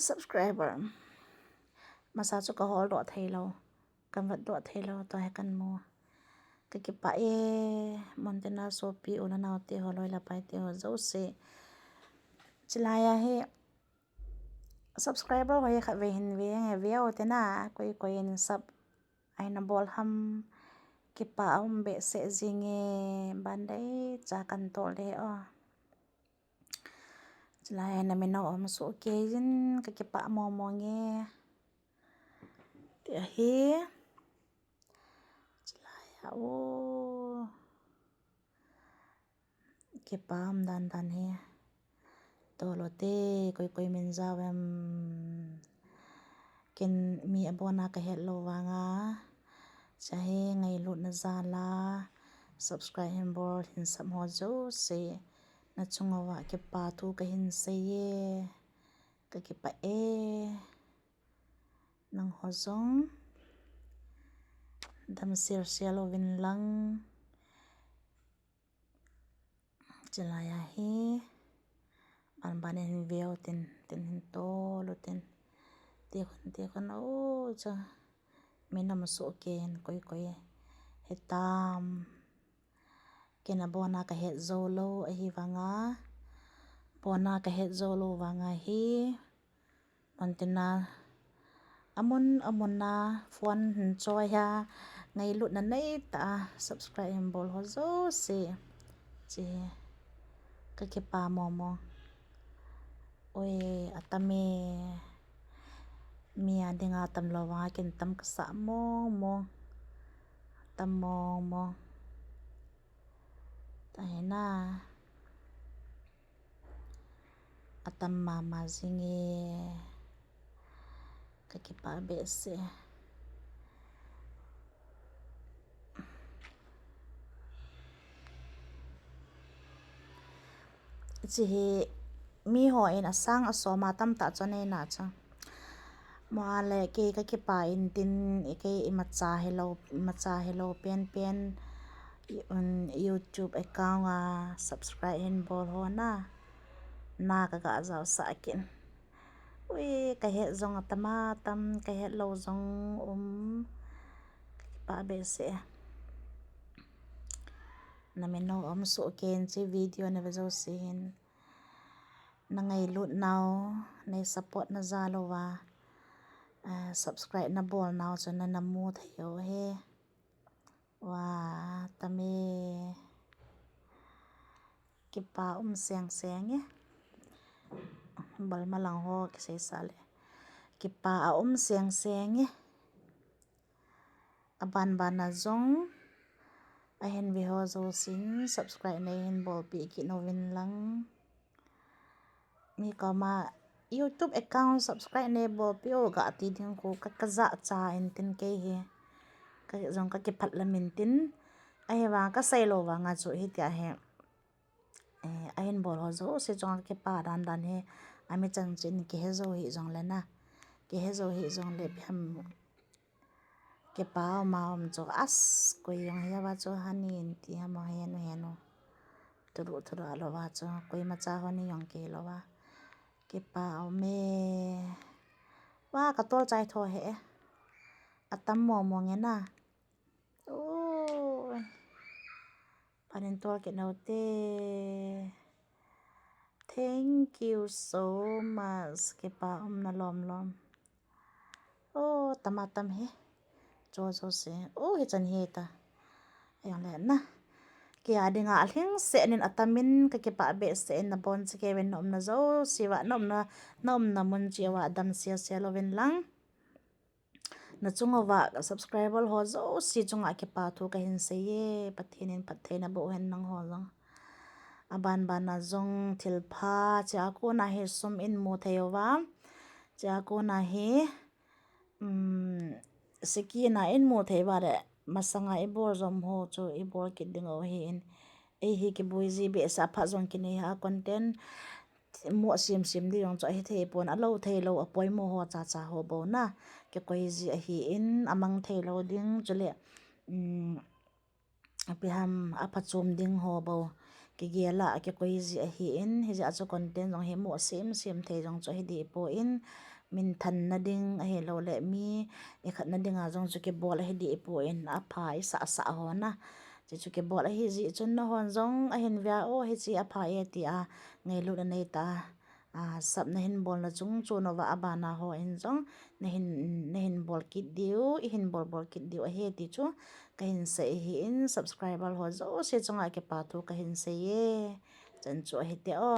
subscriber masa chu ka hol do thailo kan vat do thailo to he kan mo cái kipa e montena sopi una na te holoi la pai te ho zo se chilaya he subscriber wa kha ve hin ve nge ve o te na koi in sub aina bol ham kipa be se zinge bandai cha kan to le o chilaya na me no om so ke jin ka kipa mo nge te he chilaya o kipa dan he tolo te koi min zawem ken mi abona ka hello wanga chahe ngai lut na zala subscribe him bol hin sam ho zo se na chunga wa ke pa tu ka hin se ye ka ke pa e nang ho zong dam sir lo win lang chalaya hi ban hin veo tin hin to lo tin te khon o cha mina maso ken koi hetam kena bona ka het zolo hi wanga bona ka het zolo wanga hi montena amon na phone choi ha ngai lut na nei ta subscribe bol ho zo se che ka ke pa mo oi atame mi adinga tam lo wa ken tam ka sa mo tam mo ta na atam mama zinge ka ke pa be se chi mi ho in asang asoma tam ta chone na cha ma le ke ka ke pa in tin ke macha hello pen YouTube account subscribe in bol ho na ka za sa kin ui ka he zong atama tam ka he lo zong pa be se na me no so ken chi video na zo sin na ngai lut now nei support na za lo wa subscribe na bol now cho na mu thayo he wa tame kipa seng ye bal malang ho ke se sale kipa seng ye aban na zong ahen vi ho zo sin subscribe nei hin bol pi ki no win lang mi kama YouTube account subscribe ne bol pi o ga ti ding ko ka za cha in tin ke he ka zong ka ke phat la min tin ai wa ka sai lo wa nga chu hi tia he ahen bol ho zo se jong ke pa dan he ami chang chin ke he zo hi jong le na ke he zo hi jong le ham ke pa ma cho as ko yong ya wa cho hanin ti ha he no turu lo wa cho koi ma cha ho ni yong ke lo wa ke pa me wa ka tol chai tho he atam mo nge na o panin tol ke no te thank you so much ke pa na lom o tamatam he cho se o he chan he ta ayang le na ke adinga alhing se nin atamin ka ke pa be se na bon se ke wen nom na zo siwa nom na mun chi wa dam sia lovin lang na chunga wa subscriber ho zo si chunga ke pa thu ka hin se ye pathin na bo hen nang ho long aban na zong thilpha cha ko na he sum in mo thewa cha ko na he siki na in mo thewa re masanga ibor zom ho chu ibor ki ding o hi in hi ki buizi be sa pha zong ki ne ha content mo sim di yong cho hi the pon alo thei lo apoi mo ho cha ho bo na ke koi ji hi in amang thei lo ding chule apiham apachum ding ho bo cái ghê là cái quay gì hiện hi giờ cho content dòng hi mua xem thấy dòng cho hi đi po in min thần na ding hi lo le mi e khat na ding a dòng cho cái bol hi đi po in a phai sa ho na chỉ cho cái bol hi gì chun na hon dòng a hin via o hi chi a phai ti a ngay lu na nei ta sab na hin bol na chung chu no wa abana ho in dòng na hin bol kit diu i hin bol kit diu a he ti chu kahin se hi in subscriber ho zo se chunga ke pa thu kahin se ye chan chu hi te o